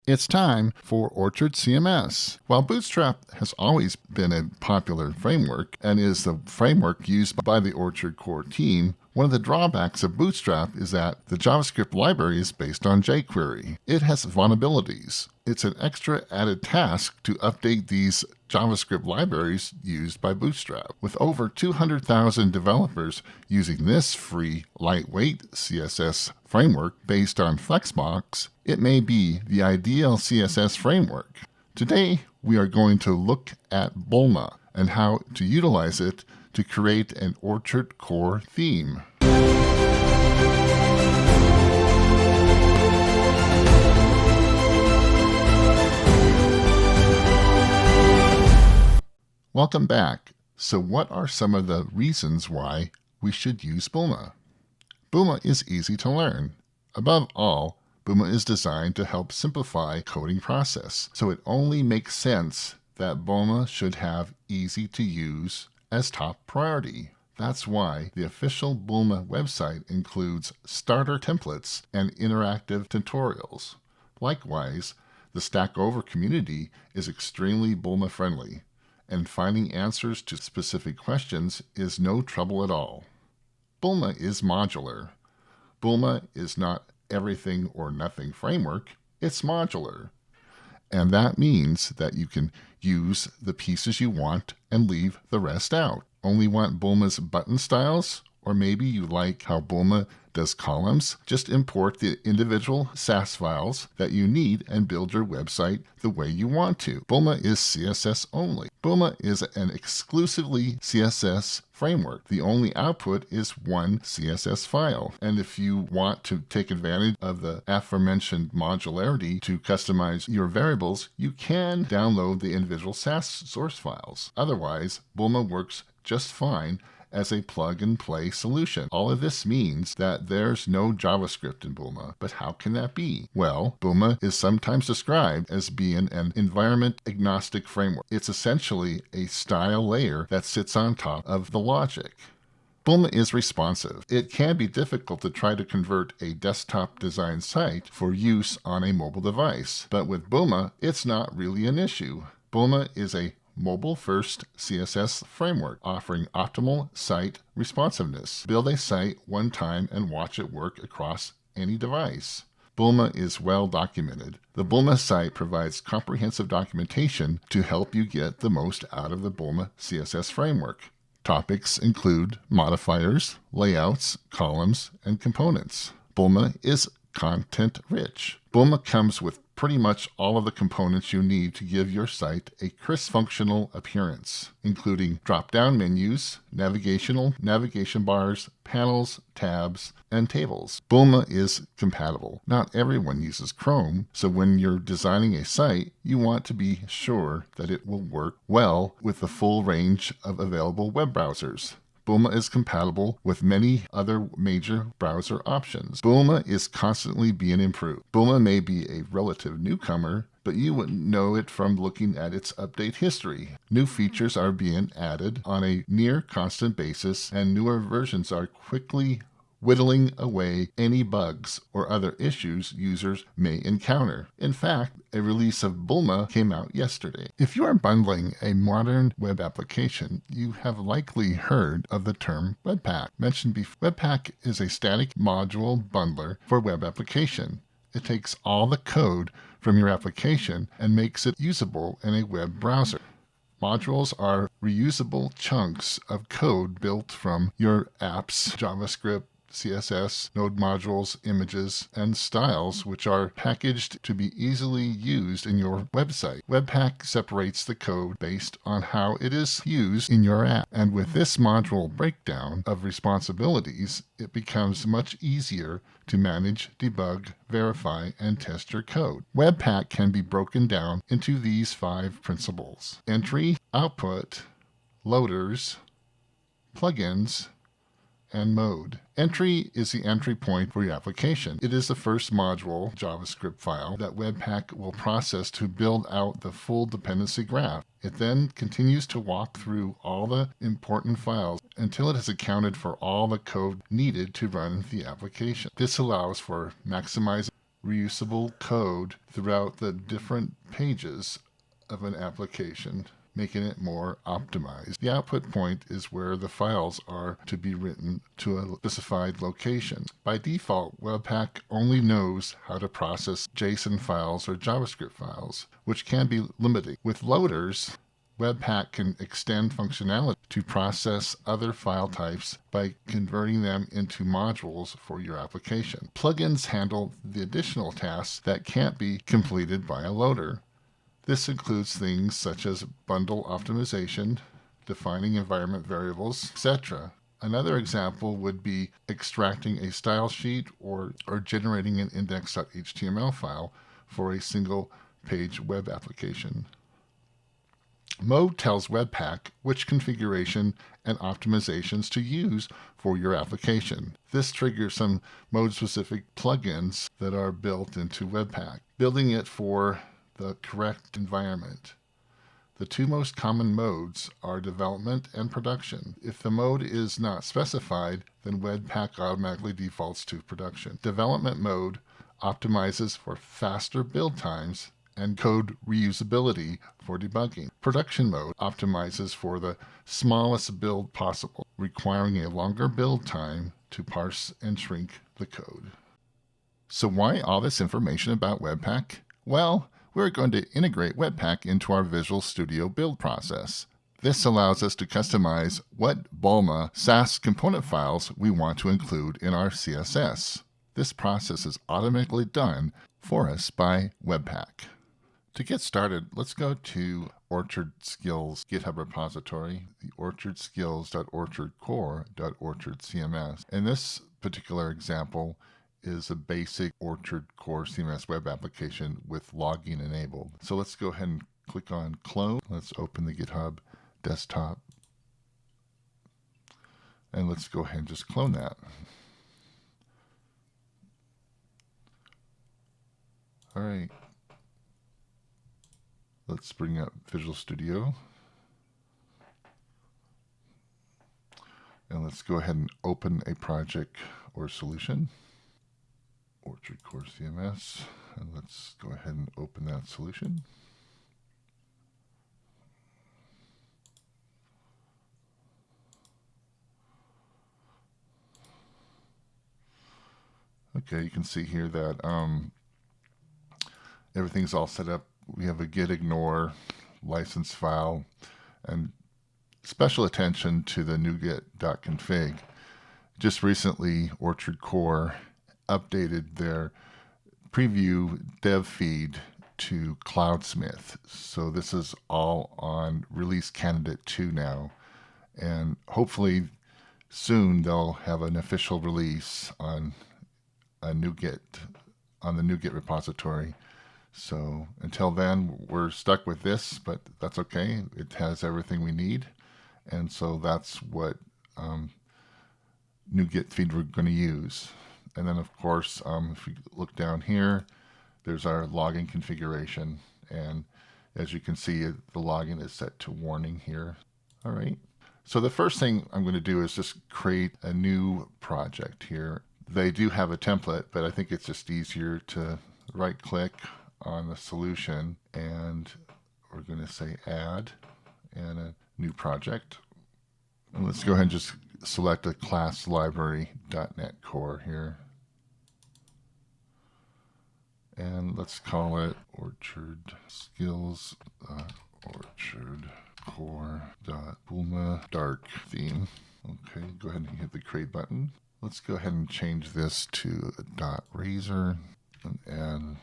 It's time for Orchard CMS. While Bootstrap has always been a popular framework and is the framework used by the Orchard core team, one of the drawbacks of Bootstrap is that the JavaScript library is based on jQuery. It has vulnerabilities. It's an extra added task to update these JavaScript libraries used by Bootstrap. With over 200,000 developers using this free, lightweight CSS framework based on Flexbox, it may be the ideal CSS framework. Today, we are going to look at Bulma and how to utilize it to create an Orchard core theme. Welcome back. So what are some of the reasons why we should use Bulma? Bulma is easy to learn. Above all, Bulma is designed to help simplify coding process, so it only makes sense that Bulma should have easy to use as top priority. That's why the official Bulma website includes starter templates and interactive tutorials. Likewise, the Stack Over community is extremely Bulma friendly, and finding answers to specific questions is no trouble at all. Bulma is modular. Bulma is not everything or nothing framework, it's modular. And that means that you can use the pieces you want and leave the rest out. Only want Bulma's button styles? Or maybe you like how Bulma does columns? Just import the individual Sass files that you need and build your website the way you want to. Bulma is CSS only. Bulma is an exclusively CSS framework. The only output is one CSS file. And if you want to take advantage of the aforementioned modularity to customize your variables, you can download the individual Sass source files. Otherwise, Bulma works just fine as a plug-and-play solution. All of this means that there's no JavaScript in Bulma. But how can that be? Well, Bulma is sometimes described as being an environment-agnostic framework. It's essentially a style layer that sits on top of the logic. Bulma is responsive. It can be difficult to try to convert a desktop design site for use on a mobile device. But with Bulma, it's not really an issue. Bulma is a mobile-first CSS framework offering optimal site responsiveness. Build a site one time and watch it work across any device. Bulma is well documented. The Bulma site provides comprehensive documentation to help you get the most out of the Bulma CSS framework. Topics include modifiers, layouts, columns, and components. Bulma is content-rich. Bulma comes with pretty much all of the components you need to give your site a crisp functional appearance, including drop-down menus, navigation bars, panels, tabs, and tables. Bulma is compatible. Not everyone uses Chrome, so when you're designing a site, you want to be sure that it will work well with the full range of available web browsers. Bulma is compatible with many other major browser options. Bulma is constantly being improved. Bulma may be a relative newcomer, but you wouldn't know it from looking at its update history. New features are being added on a near constant basis, and newer versions are quickly whittling away any bugs or other issues users may encounter. In fact, a release of Bulma came out yesterday. If you are bundling a modern web application, you have likely heard of the term Webpack. Mentioned before, Webpack is a static module bundler for web application. It takes all the code from your application and makes it usable in a web browser. Modules are reusable chunks of code built from your app's JavaScript, CSS, node modules, images, and styles, which are packaged to be easily used in your website. Webpack separates the code based on how it is used in your app. And with this module breakdown of responsibilities, it becomes much easier to manage, debug, verify, and test your code. Webpack can be broken down into these 5 principles: entry, output, loaders, plugins, and mode. Entry is the entry point for your application. It is the first module JavaScript file that Webpack will process to build out the full dependency graph. It then continues to walk through all the important files until it has accounted for all the code needed to run the application. This allows for maximizing reusable code throughout the different pages of an application, making it more optimized. The output point is where the files are to be written to a specified location. By default, Webpack only knows how to process JSON files or JavaScript files, which can be limiting. With loaders, Webpack can extend functionality to process other file types by converting them into modules for your application. Plugins handle the additional tasks that can't be completed by a loader. This includes things such as bundle optimization, defining environment variables, etc. Another example would be extracting a style sheet or generating an index.html file for a single page web application. Mode tells Webpack which configuration and optimizations to use for your application. This triggers some mode-specific plugins that are built into Webpack, building it for the correct environment. The two most common modes are development and production. If the mode is not specified, then Webpack automatically defaults to production. Development mode optimizes for faster build times and code reusability for debugging. Production mode optimizes for the smallest build possible, requiring a longer build time to parse and shrink the code. So why all this information about Webpack? Well, we're going to integrate Webpack into our Visual Studio build process. This allows us to customize what Bulma Sass component files we want to include in our CSS. This process is automatically done for us by Webpack. To get started, let's go to Orchard Skills GitHub repository, the orchardskills.orchardcore.orchardcms. And this particular example is a basic Orchard Core CMS web application with logging enabled. So let's go ahead and click on clone. Let's open the GitHub desktop. And let's go ahead and just clone that. All right. Let's bring up Visual Studio. And let's go ahead and open a project or solution. Orchard Core CMS. And let's go ahead and open that solution. Okay, you can see here that everything's all set up. We have a git ignore license file and special attention to the NuGet.config. Just recently, Orchard Core updated their preview dev feed to Cloudsmith. So this is all on release candidate 2 now. And hopefully soon they'll have an official release on a NuGet, on the NuGet repository. So until then, we're stuck with this, but that's okay. It has everything we need. And so that's what NuGet feed we're going to use. And then, of course, if you look down here, there's our login configuration. And as you can see, the login is set to warning here. All right. So the first thing I'm going to do is just create a new project here. They do have a template, but I think it's just easier to right-click on the solution, and we're going to say add and a new project. And let's go ahead and just select a class library.NET Core here. And let's call it Orchard Skills Orchard Core.Bulma Dark Theme. Okay, go ahead and hit the create button. Let's go ahead and change this to a .razor and add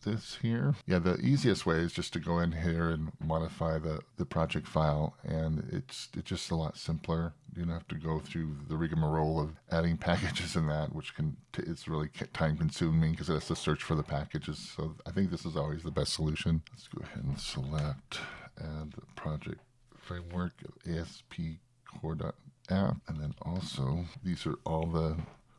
this here. Yeah, the easiest way is just to go in here and modify the project file, and it's just a lot simpler. You don't have to go through the rigmarole of adding packages and that, which it's really time consuming because it has to search for the packages. So I think this is always the best solution. Let's go ahead and select add the project framework of ASP Core.app, and then also these are all the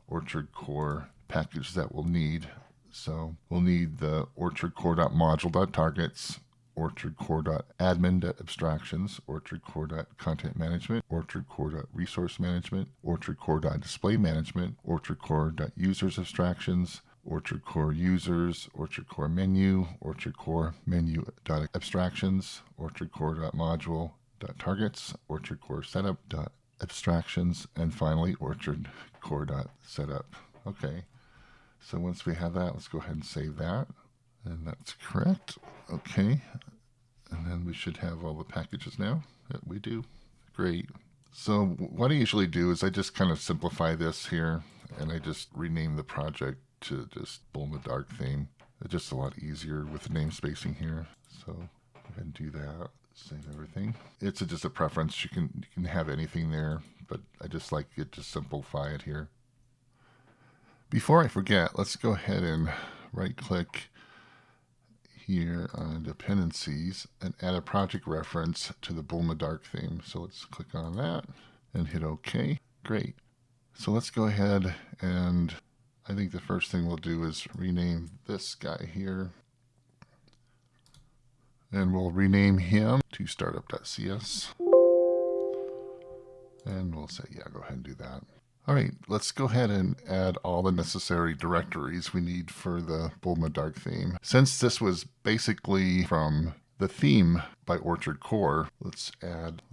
Orchard Core packages that we'll need. So we'll need the Orchard Core.module.targets, Orchard Core.admin.abstractions, Orchard Core.content management, Orchard Core.resource management, Orchard Core.display management, Orchard Core.users abstractions, Orchard Core users, Orchard Core menu, Orchard Core menu.abstractions, Orchard Core.module.targets, Orchard Core setup.abstractions, and finally Orchard Core.setup. Okay, so once we have that, let's go ahead and save that. And that's correct. Okay, and then we should have all the packages now. Yeah, we do. Great. So what I usually do is I just kind of simplify this here, and I just rename the project to just Bulma Dark Theme. It's just a lot easier with the name spacing here. So go ahead and do that. Save everything. It's just a preference. You can have anything there, but I just like it to simplify it here. Before I forget, let's go ahead and right-click here on dependencies and add a project reference to the Bulma Dark theme. So let's click on that and hit OK. Great. So let's go ahead, and I think the first thing we'll do is rename this guy here. And we'll rename him to startup.cs. And we'll say, yeah, go ahead and do that. All right, let's go ahead and add all the necessary directories we need for the Bulma Dark theme. Since this was basically from the theme by Orchard Core, let's add,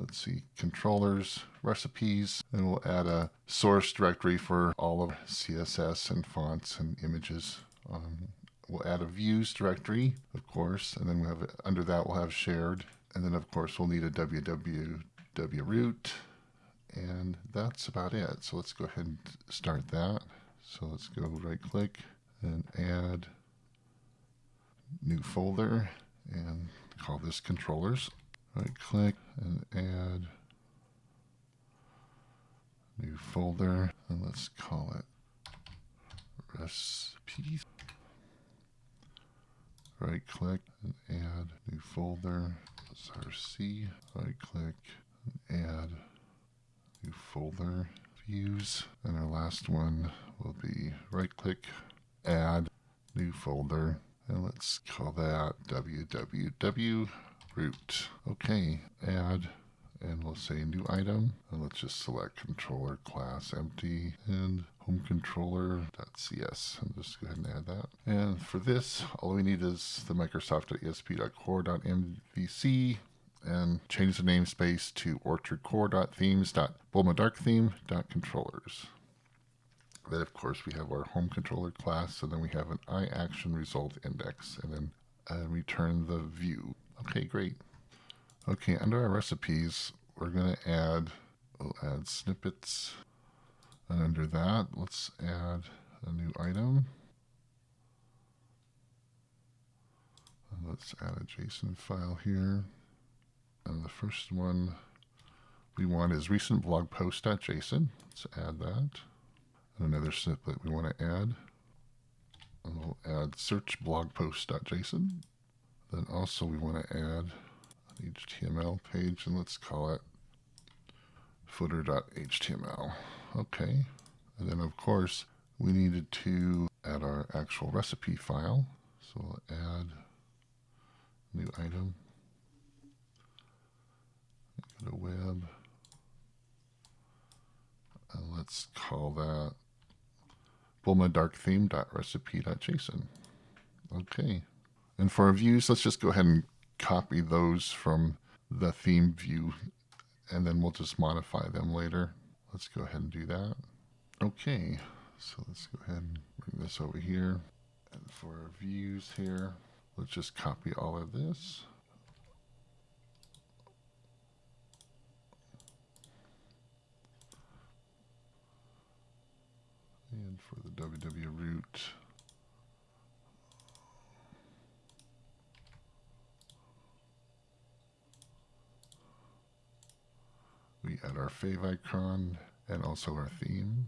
controllers, recipes, and we'll add a source directory for all of CSS and fonts and images. We'll add a views directory, of course, and then we have under that we'll have shared, and then of course we'll need a www root. And that's about it. So let's go ahead and start that. So let's go right click and add new folder and call this controllers. Right click and add new folder, and let's call it recipes. Right click and add new folder, RC. Right click and add new folder, views, and our last one will be right click, add new folder, and let's call that www root. Okay, add, and we'll say new item, and let's just select controller class empty and home controller.cs, and just go ahead and add that. And for this, all we need is the microsoft.esp.core.mvc, and change the namespace to orchardcore.themes.bulmadarktheme.controllers. Then, of course, we have our home controller class, and then we have an iActionResult index, and then return the view. Okay, great. Okay, under our recipes, we'll add snippets, and under that, let's add a new item. And let's add a JSON file here. And the first one we want is recent blog post.json. Let's add that. And another snippet we want to add. And we'll add search blog post.json. Then also we want to add an HTML page, and let's call it footer.html. Okay. And then of course we needed to add our actual recipe file. So we'll add new item. Go to web, and let's call that bulmadarktheme.recipe.json. Okay, and for our views, let's just go ahead and copy those from the theme view, and then we'll just modify them later. Let's go ahead and do that. Okay, so let's go ahead and bring this over here, and for our views here, let's just copy all of this. And for the www root, we add our fave icon and also our theme.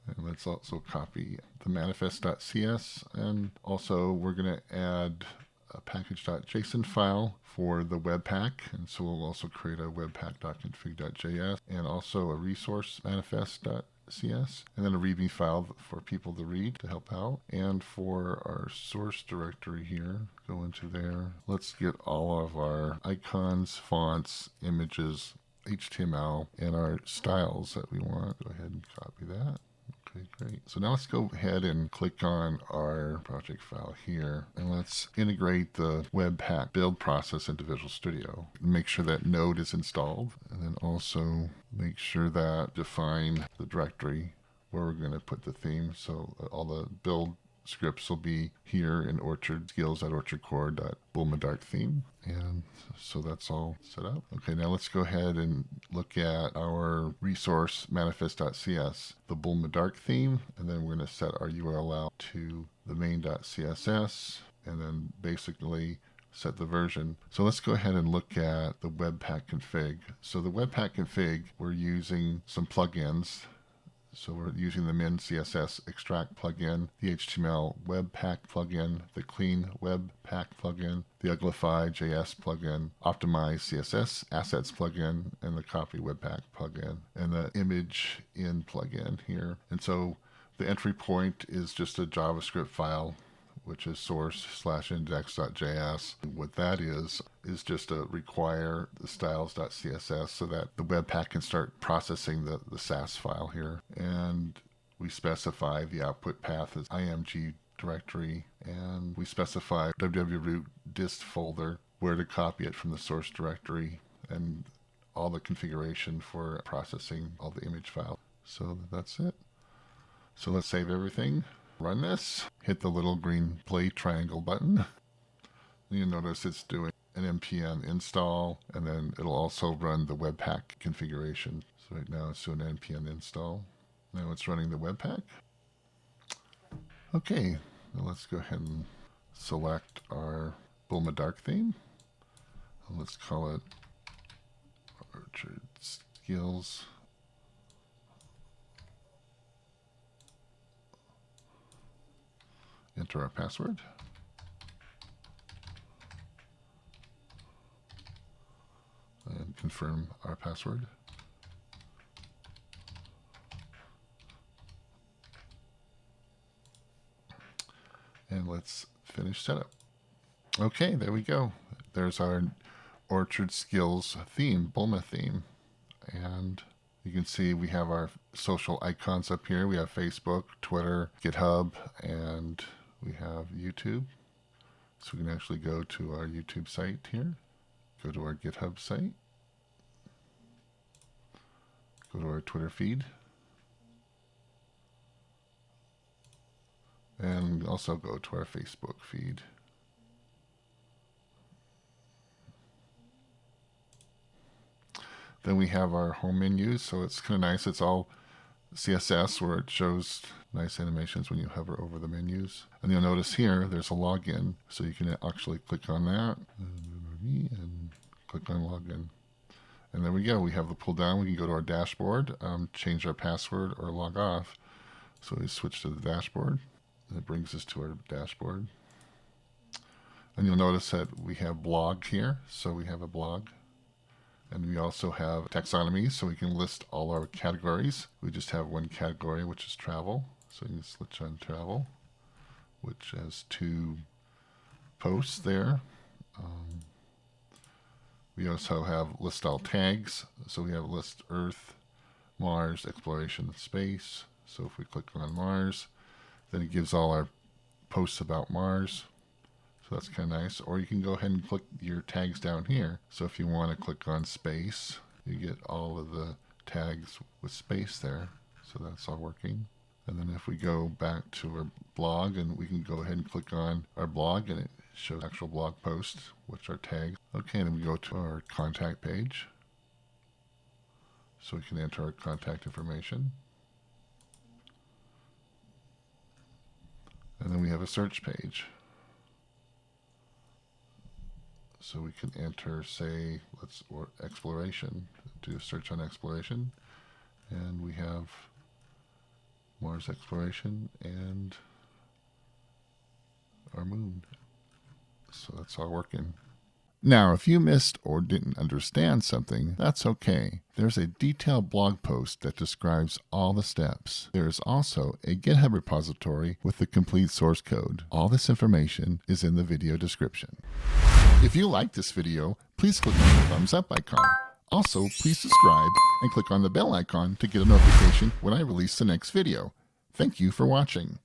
And let's also copy the manifest.cs, and also we're going to add a package.json file for the Webpack, and so we'll also create a webpack.config.js and also a resource manifest.json and then a README file for people to read to help out. And for our source directory here, go into there. Let's get all of our icons, fonts, images, HTML, and our styles that we want. Go ahead and copy that. Okay, great. So now let's go ahead and click on our project file here, and let's integrate the Webpack build process into Visual Studio. Make sure that node is installed, and then also make sure that define the directory where we're going to put the theme. So all the build scripts will be here in Orchard skills.orchardcore.bulma.dark-theme. And so that's all set up. Okay, now let's go ahead and look at our resource manifest.cs, the Bulma Dark theme, and then we're going to set our URL out to the main.css, and then basically set the version. So let's go ahead and look at the Webpack config. So the Webpack config, we're using some plugins. So we're using the min CSS extract plugin, the HTML Webpack plugin, the clean Webpack plugin, the uglify JS plugin, optimize CSS assets plugin, and the copy Webpack plugin, and the image in plugin here. And so the entry point is just a JavaScript file, which is source/index.js. What that is just to require the styles.css so that the Webpack can start processing the Sass file here. And we specify the output path as img directory, and we specify www dist folder where to copy it from the source directory, and all the configuration for processing all the image files. So that's it. So let's save everything. Run this, hit the little green play triangle button. You'll notice it's doing an npm install, and then it'll also run the Webpack configuration. So right now it's doing npm install. Now it's running the Webpack. Okay, now let's go ahead and select our Bulma Dark theme. Let's call it Orchard Skills. Enter our password. And confirm our password. And let's finish setup. Okay, there we go. There's our Orchard Skills theme, Bulma theme. And you can see we have our social icons up here. We have Facebook, Twitter, GitHub, and we have YouTube. So we can actually go to our YouTube site here, go to our GitHub site, go to our Twitter feed, and also go to our Facebook feed. Then we have our home menus, so it's kind of nice. It's all CSS where it shows nice animations when you hover over the menus. And you'll notice here there's a login, so you can actually click on that and click on login. And there we go. We have the pull down. We can go to our dashboard, change our password, or log off. So we switch to the dashboard, and it brings us to our dashboard. And you'll notice that we have blog here, so we have a blog. And we also have taxonomies, so we can list all our categories. We just have one category, which is travel. So you can switch on travel, which has 2 posts there. We also have list all tags. So we have list Earth, Mars, exploration, space. So if we click on Mars, then it gives all our posts about Mars. So that's kind of nice. Or you can go ahead and click your tags down here. So if you want to click on space, you get all of the tags with space there. So that's all working. And then if we go back to our blog, and we can go ahead and click on our blog, and it shows actual blog posts, which are tags. Okay, and then we go to our contact page. So we can enter our contact information. And then we have a search page. So we can enter, say, or exploration, do a search on exploration. And we have Mars exploration and our moon. So that's all working. Now, if you missed or didn't understand something, that's okay. There's a detailed blog post that describes all the steps. There is also a GitHub repository with the complete source code. All this information is in the video description. If you like this video, please click on the thumbs up icon. Also, please subscribe and click on the bell icon to get a notification when I release the next video. Thank you for watching.